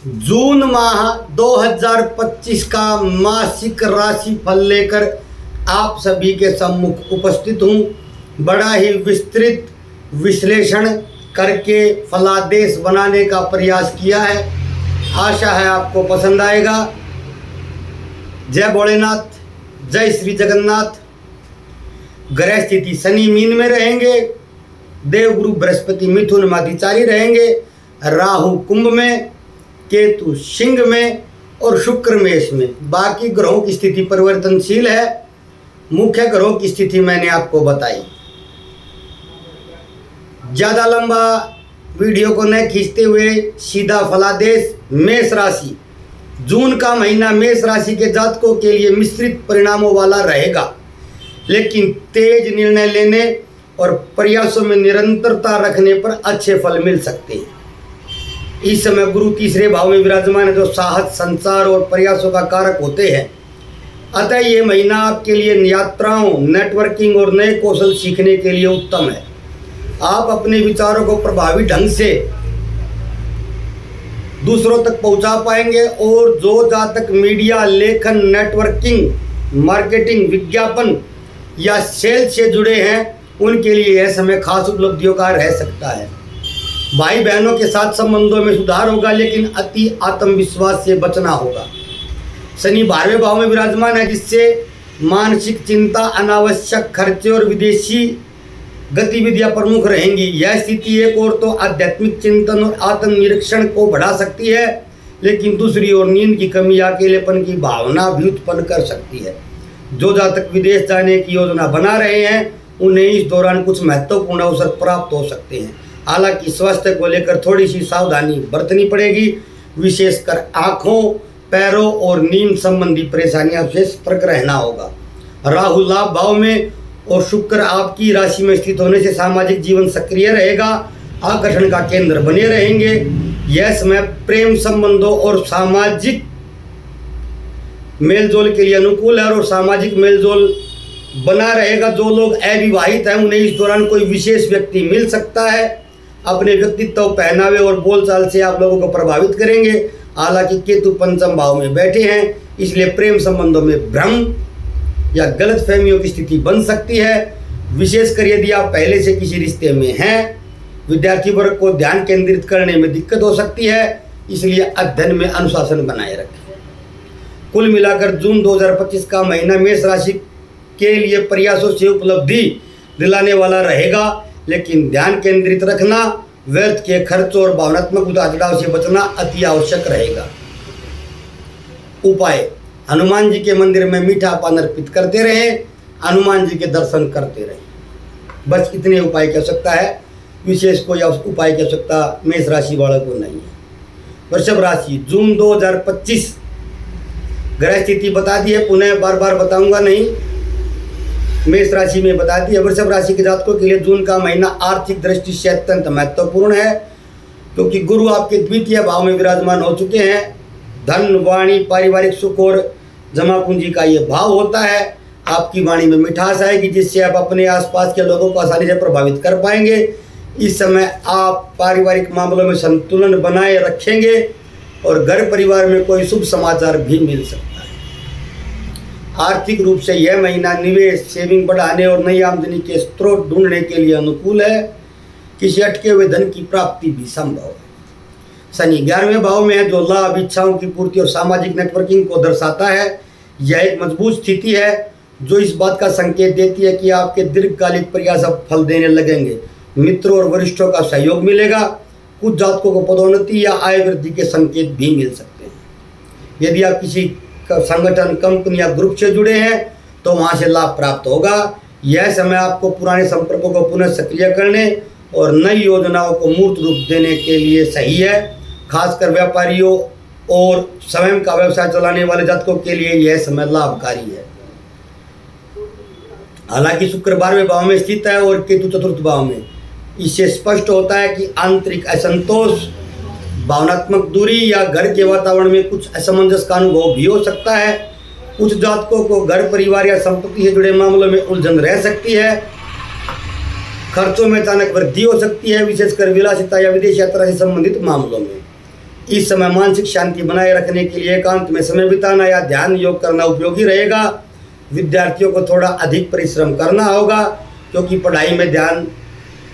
जून माह 2025 का मासिक राशि फल लेकर आप सभी के सम्मुख उपस्थित हूँ। बड़ा ही विस्तृत विश्लेषण करके फलादेश बनाने का प्रयास किया है। आशा है आपको पसंद आएगा। जय भोलेनाथ, जय श्री जगन्नाथ। ग्रह स्थिति शनि मीन में रहेंगे, देवगुरु बृहस्पति मिथुन माधिचारी रहेंगे, राहु कुंभ में, केतु सिंह में और शुक्र मेष में। बाकी ग्रहों की स्थिति परिवर्तनशील है। मुख्य ग्रहों की स्थिति मैंने आपको बताई। ज़्यादा लंबा वीडियो को न खींचते हुए सीधा फलादेश। मेष राशि, जून का महीना मेष राशि के जातकों के लिए मिश्रित परिणामों वाला रहेगा, लेकिन तेज निर्णय लेने और प्रयासों में निरंतरता रखने पर अच्छे फल मिल सकते हैं। इस समय गुरु तीसरे भाव में विराजमान है, जो साहस, संचार और प्रयासों का कारक होते हैं। अतः ये महीना आपके लिए यात्राओं, नेटवर्किंग और नए कौशल सीखने के लिए उत्तम है। आप अपने विचारों को प्रभावी ढंग से दूसरों तक पहुंचा पाएंगे और जो जातक मीडिया, लेखन, नेटवर्किंग, मार्केटिंग, विज्ञापन या सेल्स से जुड़े हैं, उनके लिए यह समय खास उपलब्धियों का रह सकता है। भाई बहनों के साथ संबंधों में सुधार होगा, लेकिन अति आत्मविश्वास से बचना होगा। शनि 12वें भाव में विराजमान है, जिससे मानसिक चिंता, अनावश्यक खर्चे और विदेशी गतिविधियां प्रमुख रहेंगी। यह स्थिति एक ओर तो आध्यात्मिक चिंतन और आत्मनिरीक्षण को बढ़ा सकती है, लेकिन दूसरी ओर नींद की कमी, अकेलेपन की भावना भी उत्पन्न कर सकती है। जो जातक विदेश जाने की योजना बना रहे हैं, उन्हें इस दौरान कुछ महत्वपूर्ण अवसर प्राप्त हो सकते हैं। हालांकि स्वास्थ्य को लेकर थोड़ी सी सावधानी बरतनी पड़ेगी, विशेषकर आँखों, पैरों और नींद संबंधी परेशानियों से सतर्क रहना होगा। राहु लाभ भाव में और शुक्र आपकी राशि में स्थित होने से सामाजिक जीवन सक्रिय रहेगा, आकर्षण का केंद्र बने रहेंगे। यह समय प्रेम संबंधों और सामाजिक मेलजोल के लिए अनुकूल है और सामाजिक मेलजोल बना रहेगा। जो लोग अविवाहित हैं, उन्हें इस दौरान कोई विशेष व्यक्ति मिल सकता है। अपने व्यक्तित्व, पहनावे और बोलचाल से आप लोगों को प्रभावित करेंगे। हालांकि केतु पंचम भाव में बैठे हैं, इसलिए प्रेम संबंधों में भ्रम या गलतफहमियों की स्थिति बन सकती है, विशेषकर यदि आप पहले से किसी रिश्ते में हैं। विद्यार्थी वर्ग को ध्यान केंद्रित करने में दिक्कत हो सकती है, इसलिए अध्ययन में अनुशासन बनाए रखें। कुल मिलाकर जून 2025 का महीना मेष राशि के लिए प्रयासों से उपलब्धि दिलाने वाला रहेगा, लेकिन ध्यान केंद्रित रखना, व्यर्थ के खर्चों और भावनात्मक उतार चढ़ाव से बचना अति आवश्यक रहेगा। उपाय: हनुमान जी के मंदिर में मीठा पान अर्पित करते रहें, हनुमान जी के दर्शन करते रहें। बस इतने उपाय की आवश्यकता है, विशेष कोई उपाय की आवश्यकता मेष राशि वालों को नहीं है। वृषभ राशि, जून 2025 ग्रह स्थिति बता दी है, पुनः बार बार बताऊंगा नहीं। मेष राशि में बता दी है। वृषभ राशि के जातकों के लिए जून का महीना आर्थिक दृष्टि से अत्यंत महत्वपूर्ण है, क्योंकि गुरु आपके द्वितीय भाव में विराजमान हो चुके हैं। धन, वाणी, पारिवारिक सुख और जमा पूंजी का ये भाव होता है। आपकी वाणी में मिठास आएगी, जिससे आप अपने आसपास के लोगों को आसानी से प्रभावित कर पाएंगे। इस समय आप पारिवारिक मामलों में संतुलन बनाए रखेंगे और घर परिवार में कोई शुभ समाचार भी मिल सकता है। आर्थिक रूप से यह महीना निवेश, सेविंग बढ़ाने और नई आमदनी के स्रोत ढूंढने के लिए अनुकूल है। किसी अटके हुए धन की प्राप्ति भी संभव है। शनि 11वें भाव में है, जो लाभ, इच्छाओं की पूर्ति और सामाजिक नेटवर्किंग को दर्शाता है। यह एक मजबूत स्थिति है, जो इस बात का संकेत देती है कि आपके दीर्घकालिक प्रयास अब फल देने लगेंगे। मित्रों और वरिष्ठों का सहयोग मिलेगा। कुछ जातकों को पदोन्नति या आय वृद्धि के संकेत भी मिल सकते हैं। यदि आप किसी संगठन, कंपनी या ग्रुप से जुड़े हैं, तो वहां से लाभ प्राप्त होगा। यह समय आपको पुराने संपर्कों को पुनः सक्रिय करने और नई योजनाओं को मूर्त रूप देने के लिए सही है। खासकर व्यापारियों और स्वयं का व्यवसाय चलाने वाले जातकों के लिए यह समय लाभकारी है। हालांकि शुक्र 12वें भाव में स्थित है और केतु चतुर्थ भाव में। इससे स्पष्ट होता है कि आंतरिक असंतोष, भावनात्मक दूरी या घर के वातावरण में कुछ असमंजस का अनुभव भी हो सकता है। कुछ जातकों को घर, परिवार या संपत्ति से जुड़े मामलों में उलझन रह सकती है। खर्चों में अचानक वृद्धि हो सकती है, विशेषकर विलासिता या विदेश यात्रा से संबंधित मामलों में। इस समय मानसिक शांति बनाए रखने के लिए एकांत में समय बिताना या ध्यान योग करना उपयोगी रहेगा। विद्यार्थियों को थोड़ा अधिक परिश्रम करना होगा क्योंकि पढ़ाई में ध्यान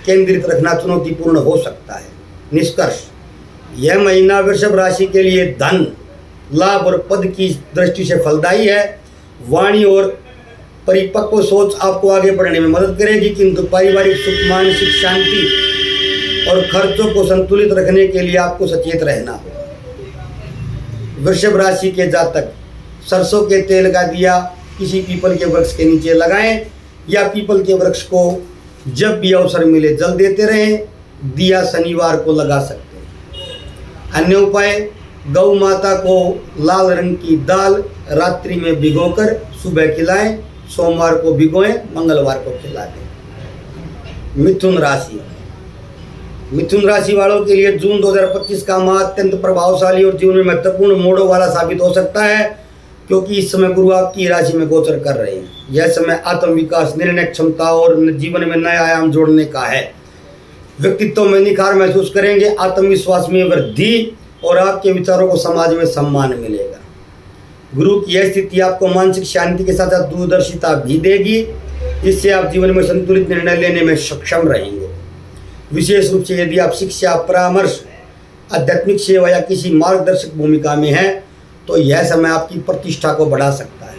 केंद्रित रखना चुनौतीपूर्ण हो सकता है। निष्कर्ष, यह महीना वृषभ राशि के लिए धन, लाभ और पद की दृष्टि से फलदायी है। वाणी और परिपक्व सोच आपको आगे बढ़ने में मदद करेगी, किंतु पारिवारिक सुख, मानसिक शांति और खर्चों को संतुलित रखने के लिए आपको सचेत रहना होगा। वृषभ राशि के जातक सरसों के तेल का दिया किसी पीपल के वृक्ष के नीचे लगाएं या पीपल के वृक्ष को जब भी अवसर मिले जल देते रहें। दिया शनिवार को लगा सकते हैं। अन्य उपाय, गौ माता को लाल रंग की दाल रात्रि में भिगोकर सुबह खिलाएं, सोमवार को भिगोएं, मंगलवार को खिला दें। मिथुन राशि, मिथुन राशि वालों के लिए जून 2025 का माह अत्यंत प्रभावशाली और जीवन में महत्वपूर्ण मोड़ों वाला साबित हो सकता है, क्योंकि इस समय गुरु आपकी राशि में गोचर कर रहे हैं। यह समय आत्मविकास, निर्णय क्षमता और जीवन में नया आयाम जोड़ने का है। व्यक्तित्व में निखार महसूस करेंगे, आत्मविश्वास में वृद्धि और आपके विचारों को समाज में सम्मान मिलेगा। गुरु की यह स्थिति आपको मानसिक शांति के साथ साथ दूरदर्शिता भी देगी, जिससे आप जीवन में संतुलित निर्णय लेने में सक्षम रहेंगे। विशेष रूप से यदि आप शिक्षा, परामर्श, आध्यात्मिक सेवा या किसी मार्गदर्शक भूमिका में हैं तो यह समय आपकी प्रतिष्ठा को बढ़ा सकता है।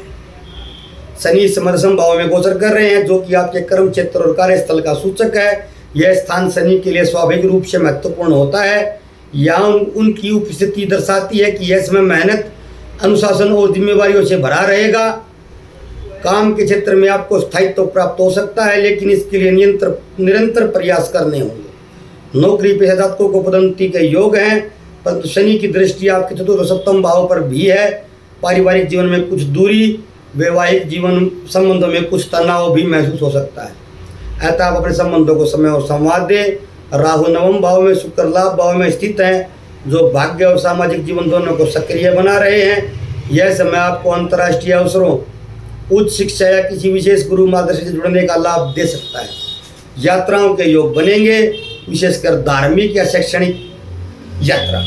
शनि समदशम भाव में गोचर कर रहे हैं, जो कि आपके कर्म क्षेत्र और कार्यस्थल का सूचक है। यह स्थान शनि के लिए स्वाभाविक रूप से महत्वपूर्ण होता है। यहाँ उनकी उपस्थिति दर्शाती है कि यह समय मेहनत, अनुशासन और जिम्मेवारियों से भरा रहेगा। काम के क्षेत्र में आपको स्थायित्व प्राप्त हो सकता है, लेकिन इसके लिए निरंतर प्रयास करने होंगे। नौकरी पेशादारों को पदोन्नति के योग हैं, परंतु शनि की दृष्टि आपके चतुर्थ और सप्तम भाव पर भी है। पारिवारिक जीवन में कुछ दूरी, वैवाहिक जीवन संबंधों में कुछ तनाव भी महसूस हो सकता है। अतः आप अपने संबंधों को समय और संवाद दें। राहु नवम भाव में, शुक्र लाभ भाव में स्थित हैं, जो भाग्य और सामाजिक जीवन दोनों को सक्रिय बना रहे हैं। यह समय आपको अंतर्राष्ट्रीय अवसरों, उच्च शिक्षा या किसी विशेष गुरु मार्गदर्शन से जुड़ने का लाभ दे सकता है। यात्राओं के योग बनेंगे, विशेषकर धार्मिक या शैक्षणिक यात्रा।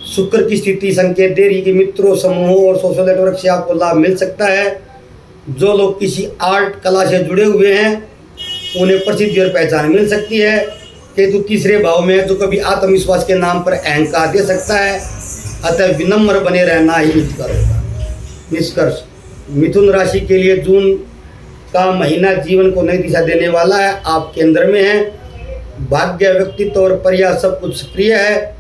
शुक्र की स्थिति संकेत दे रही कि मित्रों, समूहों और सोशल नेटवर्क से आपको लाभ मिल सकता है। जो लोग किसी आर्ट कला से जुड़े हुए हैं उन्हें प्रसिद्धि और पहचान मिल सकती है। केतु तीसरे भाव में है, जो कभी आत्मविश्वास के नाम पर अहंकार दे सकता है। अतः विनम्र बने रहना ही हितकर होगा। निष्कर्ष, मिथुन राशि के लिए जून का महीना जीवन को नई दिशा देने वाला है। आप केंद्र में हैं, भाग्य, व्यक्तित्व और प्रयास सब कुछ सक्रिय है।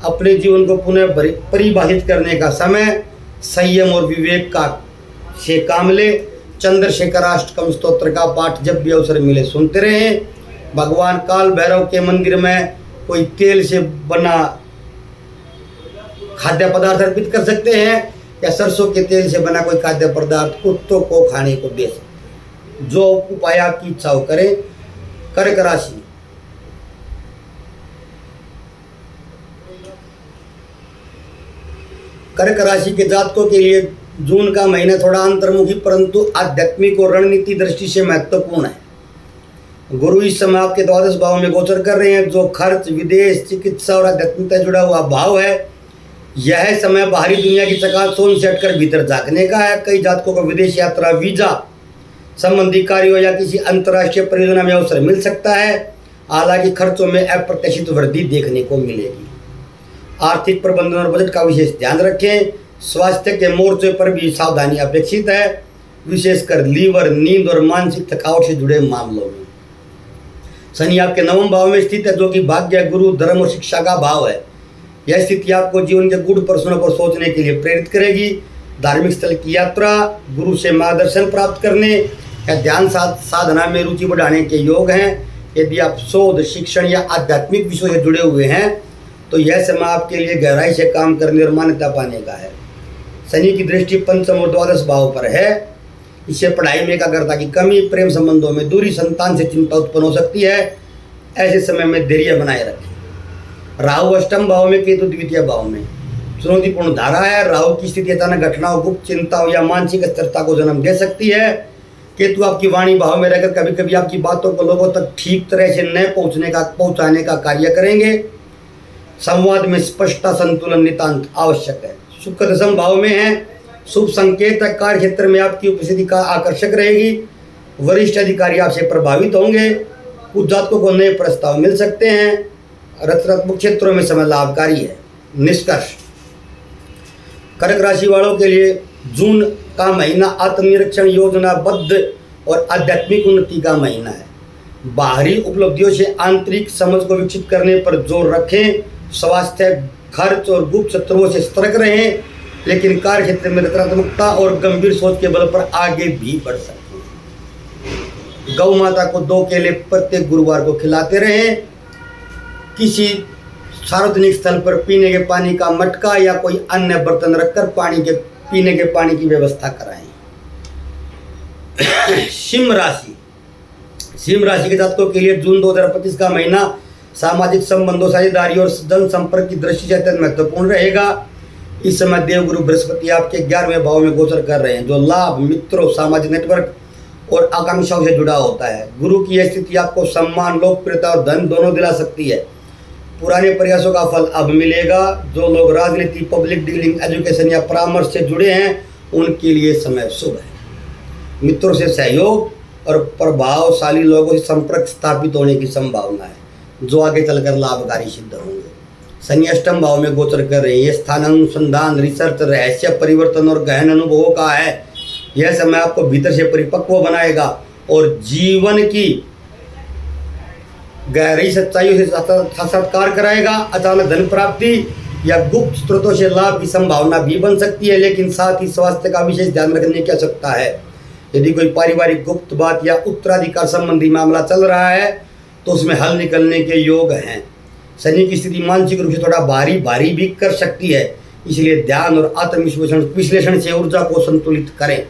अपने जीवन को पुनः परिभाषित करने का समय, संयम और विवेक का से काम ले। चंद्रशेखराष्टकम स्तोत्र का पाठ जब भी अवसर मिले सुनते रहें। भगवान काल भैरव के मंदिर में कोई तेल से बना खाद्य पदार्थ अर्पित कर सकते हैं, या सरसों के तेल से बना कोई खाद्य पदार्थ कुत्तों को खाने को दे सकते हैं। जो उपाय आपकी इच्छा हो करें। कर्क राशि, कर्क राशि के जातकों के लिए जून का महीना थोड़ा अंतर्मुखी परंतु आध्यात्मिक और रणनीति दृष्टि से महत्वपूर्ण है। गुरु इस समय आपके द्वादश भाव में गोचर कर रहे हैं, जो खर्च, विदेश, चिकित्सा और आध्यात्मिकता जुड़ा हुआ भाव है। यह समय बाहरी दुनिया की चकाचौंध से हटकर भीतर झांकने का है। कई जातकों को विदेश यात्रा, वीजा संबंधी कार्यों या किसी अंतर्राष्ट्रीय परियोजना में अवसर मिल सकता है। हालांकि खर्चों में अप्रत्याशित वृद्धि देखने को मिलेगी। आर्थिक प्रबंधन और बजट का विशेष ध्यान रखें। स्वास्थ्य के मोर्चे पर भी सावधानी अपेक्षित है, विशेषकर लीवर, नींद और मानसिक थकावट से जुड़े मामलों में। शनि आपके नवम भाव में स्थित है, जो कि भाग्य, गुरु, धर्म और शिक्षा का भाव है। यह स्थिति आपको जीवन के गूढ़ प्रश्नों पर सोचने के लिए प्रेरित करेगी। धार्मिक स्थल की यात्रा, गुरु से मार्गदर्शन प्राप्त करने या ध्यान साधना में रुचि बढ़ाने के योग हैं। यदि आप शोध, शिक्षण या आध्यात्मिक विषयों से जुड़े हुए हैं तो यह समय आपके लिए गहराई से काम करने और मान्यता पाने का है। शनि की दृष्टि पंचम और द्वादश भाव पर है। इससे पढ़ाई में एकाग्रता की कमी, प्रेम संबंधों में दूरी, संतान से चिंता उत्पन्न हो सकती है। ऐसे समय में धैर्य बनाए रखें। राहु अष्टम भाव में, केतु द्वितीय भाव में। चुनौतीपूर्ण धारा है। राहु की स्थिति अचानक घटनाओं, गुप्त चिंताओं या मानसिक अस्थिरता को जन्म दे सकती है। केतु आपकी वाणी भाव में रहकर कभी कभी आपकी बातों को लोगों तक ठीक तरह से न पहुंचाने का कार्य करेंगे। संवाद में स्पष्टता संतुलन नितांत आवश्यक है। शुक्र दशम भाव में है, शुभ संकेत है। कार्य क्षेत्र में आपकी उपस्थिति का आकर्षक रहेगी। वरिष्ठ अधिकारी आपसे प्रभावित होंगे। कुछ जातकों को नए प्रस्ताव मिल सकते हैं। रचनात्मक क्षेत्रों में समय लाभकारी है। निष्कर्ष, कर्क राशि वालों के लिए जून का महीना आत्मनिरीक्षण, योजनाबद्ध और आध्यात्मिक उन्नति का महीना है। बाहरी उपलब्धियों से आंतरिक समझ को विकसित करने पर जोर रखें। स्वास्थ्य, खर्च और गुप्त शत्रुओं से सतर्क रहें, लेकिन कार्य क्षेत्र में रचनात्मकता और गंभीर सोच के बल पर आगे भी बढ़ सकते हैं। गौ माता को 2 केले प्रत्येक गुरुवार को खिलाते रहें। किसी सार्वजनिक स्थल पर पीने के पानी का मटका या कोई अन्य बर्तन रखकर पीने के पानी की व्यवस्था कराएं। सिंह राशि के जातकों के लिए जून 2025 का महीना सामाजिक संबंधों, साझेदारी और जनसंपर्क की दृष्टि से अत्यंत महत्वपूर्ण रहेगा। इस समय देवगुरु बृहस्पति आपके 11वें भाव में गोचर कर रहे हैं, जो लाभ, मित्रों, सामाजिक नेटवर्क और आकांक्षाओं से जुड़ा होता है। गुरु की यह स्थिति आपको सम्मान, लोकप्रियता और धन दोनों दिला सकती है। पुराने प्रयासों का फल अब मिलेगा। जो लोग राजनीति, पब्लिक डीलिंग, एजुकेशन या परामर्श से जुड़े हैं, उनके लिए समय शुभ है। मित्रों से सहयोग और प्रभावशाली लोगों से संपर्क स्थापित होने की संभावना है, जो आगे चलकर लाभकारी सिद्ध होंगे। शनि अष्टम भाव में गोचर कर रहे हैं। ये स्थान अनुसंधान, रिसर्च, रहस्य, परिवर्तन और गहन अनुभवों का है। यह समय आपको भीतर से परिपक्व बनाएगा और जीवन की गहरी सच्चाइयों से साक्षात्कार कराएगा। अचानक धन प्राप्ति या गुप्त स्रोतों से लाभ की संभावना भी बन सकती है, लेकिन साथ ही स्वास्थ्य का विशेष ध्यान रखने की आवश्यकता है। यदि कोई पारिवारिक गुप्त बात या उत्तराधिकार संबंधी मामला चल रहा है, तो उसमें हल निकलने के योग हैं। शनि की स्थिति मानसिक रूप से थोड़ा भारी भी कर सकती है, इसलिए ध्यान और आत्मविश्लेषण से ऊर्जा को संतुलित करें।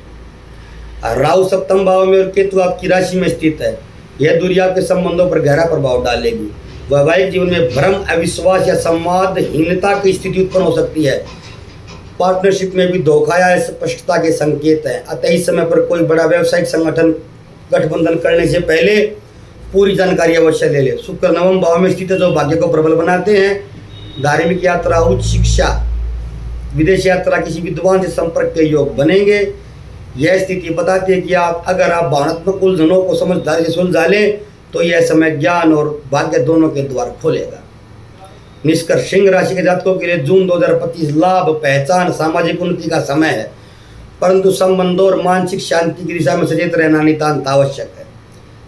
राहु सप्तम भाव में और केतु आपकी राशि में स्थित है। यह दूरी आपके संबंधों पर गहरा प्रभाव डालेगी। वैवाहिक जीवन में भ्रम, अविश्वास या संवादहीनता की स्थिति उत्पन्न हो सकती है। पार्टनरशिप में भी धोखा या स्पष्टता के संकेत हैं। अतः इस समय पर कोई बड़ा व्यावसायिक संगठन गठबंधन करने से पहले पूरी जानकारी अवश्य ले ले। शुक्र नवम भाव में स्थित है, जो भाग्य को प्रबल बनाते हैं। धार्मिक यात्रा, उच्च शिक्षा, विदेश यात्रा, किसी विद्वान से संपर्क के योग बनेंगे। यह स्थिति बताती है कि अगर आप भावनात्मक उलझनों को समझदारी से सुलझा लें, तो यह समय ज्ञान और भाग्य दोनों के द्वार खोलेगा। निष्कर्ष, सिंह राशि के जातकों के लिए जून 2025 लाभ, पहचान, सामाजिक उन्नति का समय है, परंतु संबंधों और मानसिक शांति की दिशा में सचेत रहना नितांत आवश्यक है।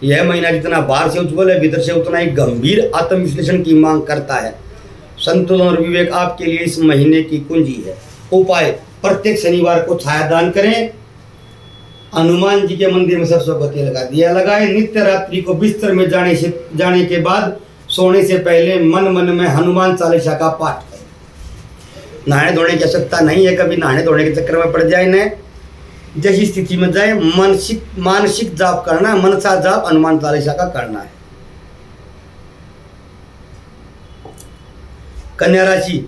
यह महीना जितना बाहर से उज्ज्वल है, भीतर से उतना ही गंभीर आत्मविश्लेषण की मांग करता है। संतुलन और विवेक आपके लिए इस महीने की कुंजी है। उपाय, प्रत्येक शनिवार को छायादान करें। हनुमान जी के मंदिर में सरसों का तेल का दिया लगाए। नित्य रात्रि को बिस्तर में जाने के बाद सोने से पहले मन में हनुमान चालीसा का पाठ करें। नहाने धोने की आवश्यकता नहीं है, कभी नहाने धोने के चक्कर में पड़ जाए न। जैसी स्थिति में जाए मानसिक जाप करना, मनसा जाप हनुमान चालीसा का करना है। कन्या राशि,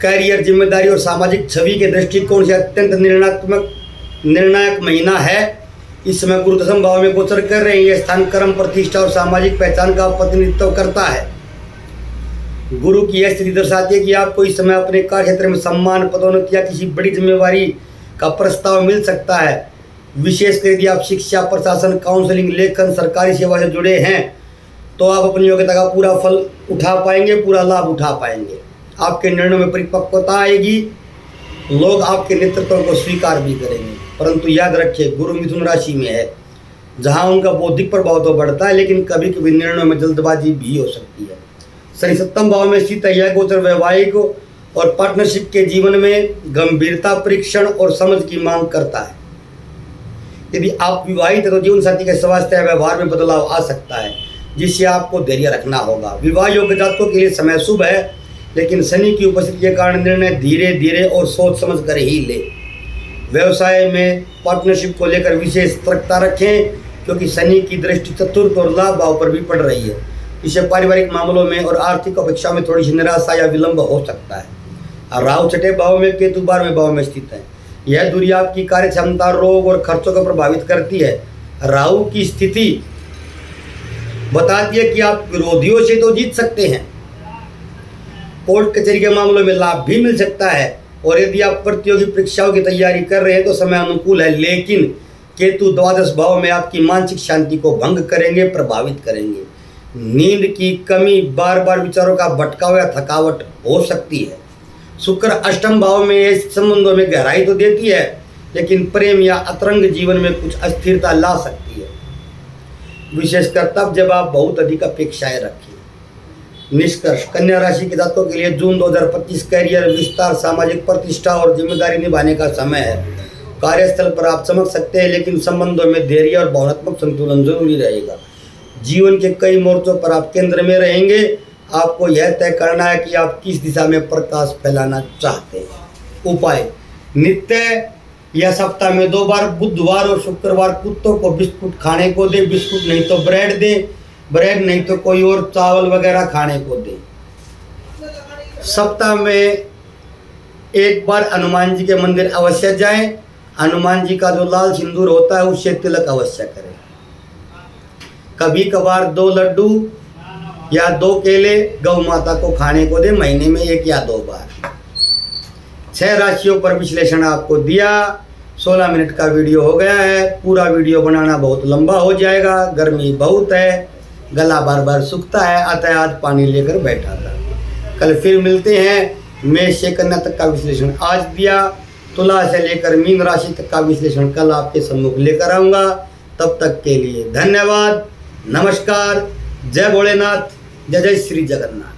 कैरियर, जिम्मेदारी और सामाजिक छवि के दृष्टिकोण से अत्यंत निर्णायक महीना है। इस समय गुरु दशम भाव में गोचर कर रहे हैं। यह स्थान कर्म, प्रतिष्ठा और सामाजिक पहचान का प्रतिनिधित्व करता है। गुरु की यह स्थिति दर्शाती है कि आपको इस समय अपने कार्य क्षेत्र में सम्मान, पदोन्नति या किसी बड़ी जिम्मेवारी का प्रस्ताव मिल सकता है। विशेषकर यदि आप शिक्षा, प्रशासन, काउंसलिंग, लेखन, सरकारी सेवा से जुड़े हैं, तो आप अपनी योग्यता का पूरा फल उठा पाएंगे, पूरा लाभ उठा पाएंगे। आपके निर्णयों में परिपक्वता आएगी। लोग आपके नेतृत्व को स्वीकार भी करेंगे। परंतु याद रखिए, गुरु मिथुन राशि में है, जहां उनका बौद्धिक प्रभाव तो बढ़ता है, लेकिन कभी कभी निर्णयों में जल्दबाजी भी हो सकती है। शनि सप्तम भाव में स्थित है। यह गोचर वैवाहिक और पार्टनरशिप के जीवन में गंभीरता, परीक्षण और समझ की मांग करता है। यदि आप विवाहित हैं, तो जीवन साथी के स्वास्थ्य या व्यवहार में बदलाव आ सकता है, जिससे आपको धैर्य रखना होगा। विवाह योग्य जातकों के लिए समय शुभ है, लेकिन शनि की उपस्थिति के कारण निर्णय धीरे धीरे और सोच समझ कर ही ले। व्यवसाय में पार्टनरशिप को लेकर विशेष सतर्कता रखें, क्योंकि शनि की दृष्टि चतुर्थ और लाभ भाव पर भी पड़ रही है। इससे पारिवारिक मामलों में और आर्थिक अपेक्षा में थोड़ी सी निराशा या विलंब हो सकता है। राहु छठे भाव में, केतु 12वें भाव में स्थित है। यह दूरी आपकी कार्य क्षमता, रोग और खर्चों को प्रभावित करती है। राहु की स्थिति बताती है कि आप विरोधियों से तो जीत सकते हैं, कोर्ट कचहरी के मामलों में लाभ भी मिल सकता है, और यदि आप प्रतियोगी परीक्षाओं की तैयारी कर रहे हैं तो समय अनुकूल है। लेकिन केतु द्वादश भाव में आपकी मानसिक शांति को भंग करेंगे, प्रभावित करेंगे। नींद की कमी, बार बार विचारों का भटकाव या थकावट हो सकती है। शुक्र अष्टम भाव में इस संबंधों में गहराई तो देती है, लेकिन प्रेम या अतरंग जीवन में कुछ अस्थिरता ला सकती है, विशेषकर तब जब आप बहुत अधिक अपेक्षाएं रखें। निष्कर्ष, कन्या राशि के जातकों के लिए जून 2025 करियर विस्तार, सामाजिक प्रतिष्ठा और जिम्मेदारी निभाने का समय है। कार्यस्थल पर आप चमक सकते हैं, लेकिन संबंधों में धैर्य और भावनात्मक संतुलन जरूरी रहेगा। जीवन के कई मोर्चों पर आप केंद्र में रहेंगे। आपको यह तय करना है कि आप किस दिशा में प्रकाश फैलाना चाहते हैं। उपाय, नित्य या सप्ताह में 2 बार बुधवार और शुक्रवार कुत्तों को बिस्कुट खाने को दे। बिस्कुट नहीं तो ब्रेड दे, ब्रेड नहीं तो कोई और चावल वगैरह खाने को दे। सप्ताह में 1 बार हनुमान जी के मंदिर अवश्य जाएं। हनुमान जी का जो लाल सिंदूर होता है उससे तिलक अवश्य करें। कभी कभार 2 लड्डू या 2 केले गौ माता को खाने को दे, महीने में 1 या 2 बार। 6 राशियों पर विश्लेषण आपको दिया। 16 मिनट का वीडियो हो गया है। पूरा वीडियो बनाना बहुत लंबा हो जाएगा, गर्मी बहुत है, गला बार बार सूखता है, अतः आज पानी लेकर बैठा था। कल फिर मिलते हैं। मेष से कन्या तक का विश्लेषण आज दिया, तुला से लेकर मीन राशि तक का विश्लेषण कल आपके सम्मुख लेकर आऊँगा। तब तक के लिए धन्यवाद, नमस्कार, जय भोलेनाथ, जय जय श्री जगन्नाथ।